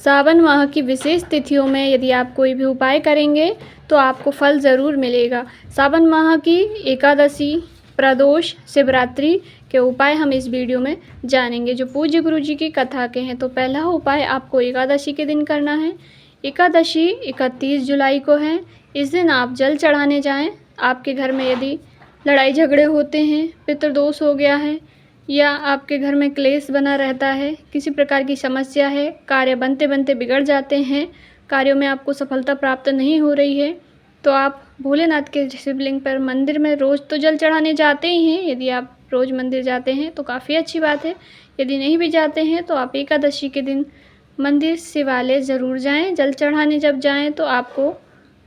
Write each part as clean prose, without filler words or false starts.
सावन माह की विशेष तिथियों में यदि आप कोई भी उपाय करेंगे तो आपको फल ज़रूर मिलेगा। सावन माह की एकादशी, प्रदोष, शिवरात्रि के उपाय हम इस वीडियो में जानेंगे जो पूज्य गुरु जी की कथा के हैं। तो पहला उपाय आपको एकादशी के दिन करना है। एकादशी 31 जुलाई को है। इस दिन आप जल चढ़ाने जाएं। आपके घर में यदि लड़ाई झगड़े होते हैं, पितृदोष हो गया है या आपके घर में क्लेश बना रहता है, किसी प्रकार की समस्या है, कार्य बनते बनते बिगड़ जाते हैं, कार्यों में आपको सफलता प्राप्त नहीं हो रही है, तो आप भोलेनाथ के शिवलिंग पर मंदिर में रोज़ तो जल चढ़ाने जाते ही हैं। यदि आप रोज़ मंदिर जाते हैं तो काफ़ी अच्छी बात है। यदि नहीं भी जाते हैं तो आप एकादशी के दिन मंदिर शिवालय ज़रूर जाएं। जल चढ़ाने जब जाएं तो आपको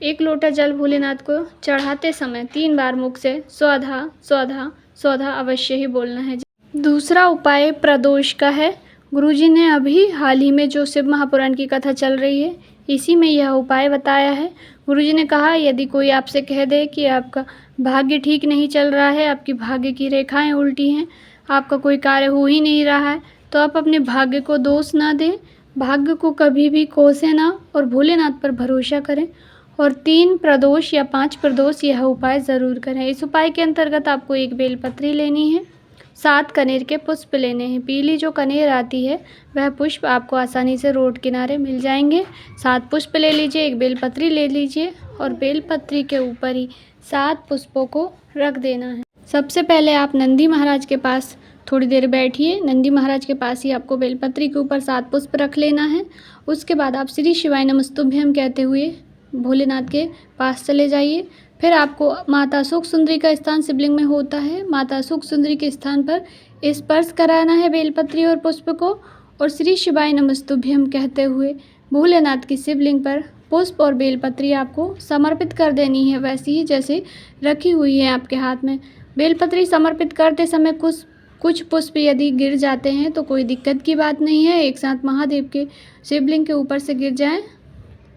1 लोटा जल भोलेनाथ को चढ़ाते समय 3 बार मुख से स्वधा स्वधा स्वधा अवश्य ही बोलना है। दूसरा उपाय प्रदोष का है। गुरुजी ने अभी हाल ही में जो शिव महापुराण की कथा चल रही है, इसी में यह उपाय बताया है। गुरुजी ने कहा यदि कोई आपसे कह दे कि आपका भाग्य ठीक नहीं चल रहा है, आपकी भाग्य की रेखाएं उल्टी हैं, आपका कोई कार्य हो ही नहीं रहा है, तो आप अपने भाग्य को दोष ना दें, भाग्य को कभी भी कोसें ना और भोलेनाथ पर भरोसा करें और 3 प्रदोष या 5 प्रदोष यह उपाय ज़रूर करें। इस उपाय के अंतर्गत आपको 1 बेलपत्री लेनी है, 7 कनेर के पुष्प लेने हैं। पीली जो कनेर आती है वह पुष्प आपको आसानी से रोड किनारे मिल जाएंगे। 7 पुष्प ले लीजिए, 1 बेलपत्री ले लीजिए और बेलपत्री के ऊपर ही 7 पुष्पों को रख देना है। सबसे पहले आप नंदी महाराज के पास थोड़ी देर बैठिए। नंदी महाराज के पास ही आपको बेलपत्री के ऊपर 7 पुष्प रख लेना है। उसके बाद आप श्री शिवाय नमस्तुभ्यम कहते हुए भोलेनाथ के पास चले जाइए। फिर आपको माता सुख सुंदरी का स्थान शिवलिंग में होता है, माता सुख सुंदरी के स्थान पर स्पर्श कराना है बेलपत्री और पुष्प को और श्री शिवाय नमस्तुभ्यम कहते हुए भोलेनाथ की शिवलिंग पर पुष्प और बेलपत्री आपको समर्पित कर देनी है, वैसी ही जैसे रखी हुई है आपके हाथ में। बेलपत्री समर्पित करते समय कुछ पुष्प यदि गिर जाते हैं तो कोई दिक्कत की बात नहीं है। एक साथ महादेव के शिवलिंग के ऊपर से गिर जाएं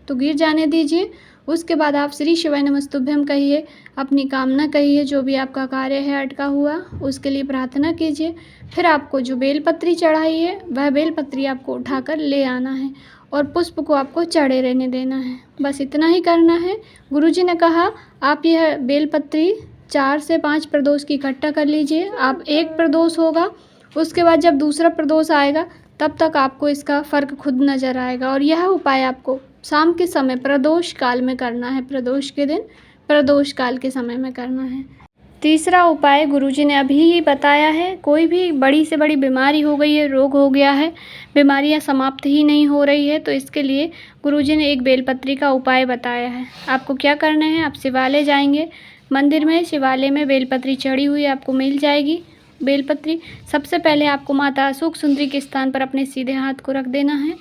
तो गिर जाने दीजिए। उसके बाद आप श्री शिवाय नमस्तुभ्यम कहिए, अपनी कामना कहिए, जो भी आपका कार्य है अटका हुआ उसके लिए प्रार्थना कीजिए। फिर आपको जो बेलपत्री चढ़ाई है वह बेलपत्री आपको उठाकर ले आना है और पुष्प को आपको चढ़े रहने देना है। बस इतना ही करना है। गुरुजी ने कहा आप यह बेलपत्री 4 से 5 प्रदोष की इकट्ठा कर लीजिए। आप 1 प्रदोष होगा, उसके बाद जब दूसरा प्रदोष आएगा तब तक आपको इसका फ़र्क खुद नज़र आएगा। और यह उपाय आपको शाम के समय प्रदोष काल में करना है। प्रदोष के दिन प्रदोष काल के समय में करना है। तीसरा उपाय गुरुजी ने अभी ही बताया है। कोई भी बड़ी से बड़ी बीमारी हो गई है, रोग हो गया है, बीमारियां समाप्त ही नहीं हो रही है, तो इसके लिए गुरुजी ने 1 बेलपत्री का उपाय बताया है। आपको क्या करना है, आप शिवालय जाएंगे, मंदिर में शिवालय में बेलपत्री चढ़ी हुई आपको मिल जाएगी। बेलपत्री सबसे पहले आपको माता सुख सुंदरी के स्थान पर अपने सीधे हाथ को रख देना है,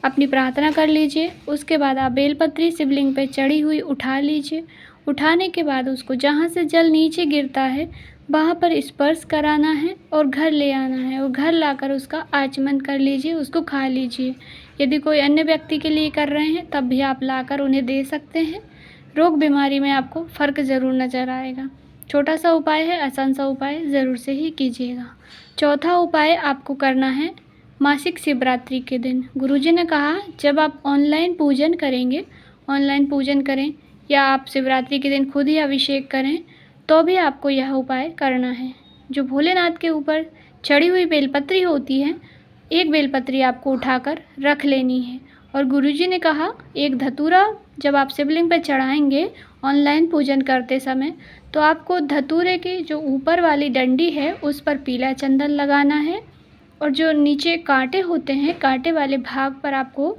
अपनी प्रार्थना कर लीजिए। उसके बाद आप बेलपत्री शिवलिंग पर चढ़ी हुई उठा लीजिए। उठाने के बाद उसको जहाँ से जल नीचे गिरता है वहाँ पर स्पर्श कराना है और घर ले आना है और घर लाकर उसका आचमन कर लीजिए, उसको खा लीजिए। यदि कोई अन्य व्यक्ति के लिए कर रहे हैं तब भी आप लाकर उन्हें दे सकते हैं। रोग बीमारी में आपको फ़र्क ज़रूर नज़र आएगा। छोटा सा उपाय है, आसान सा उपाय, ज़रूर से ही कीजिएगा। चौथा उपाय आपको करना है मासिक शिवरात्रि के दिन। गुरुजी ने कहा जब आप ऑनलाइन पूजन करें या आप शिवरात्रि के दिन खुद ही अभिषेक करें तो भी आपको यह उपाय करना है। जो भोलेनाथ के ऊपर चढ़ी हुई बेलपत्री होती है, 1 बेलपत्री आपको उठाकर रख लेनी है। और गुरुजी ने कहा 1 धतूरा जब आप शिवलिंग पर चढ़ाएंगे ऑनलाइन पूजन करते समय तो आपको धतूरे की जो ऊपर वाली डंडी है उस पर पीला चंदन लगाना है और जो नीचे कांटे होते हैं, कांटे वाले भाग पर आपको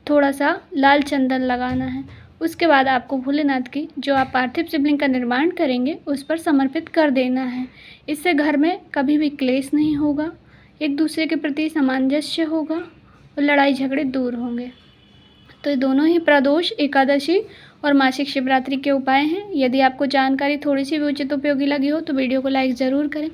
थोड़ा सा लाल चंदन लगाना है। उसके बाद आपको भोलेनाथ की जो आप पार्थिव शिवलिंग का निर्माण करेंगे उस पर समर्पित कर देना है। इससे घर में कभी भी क्लेश नहीं होगा, एक दूसरे के प्रति सामंजस्य होगा और लड़ाई झगड़े दूर होंगे। तो ये दोनों ही प्रदोष, एकादशी और मासिक शिवरात्रि के उपाय हैं। यदि आपको जानकारी थोड़ी सी भी उचित उपयोगी लगी हो तो वीडियो को लाइक ज़रूर करें।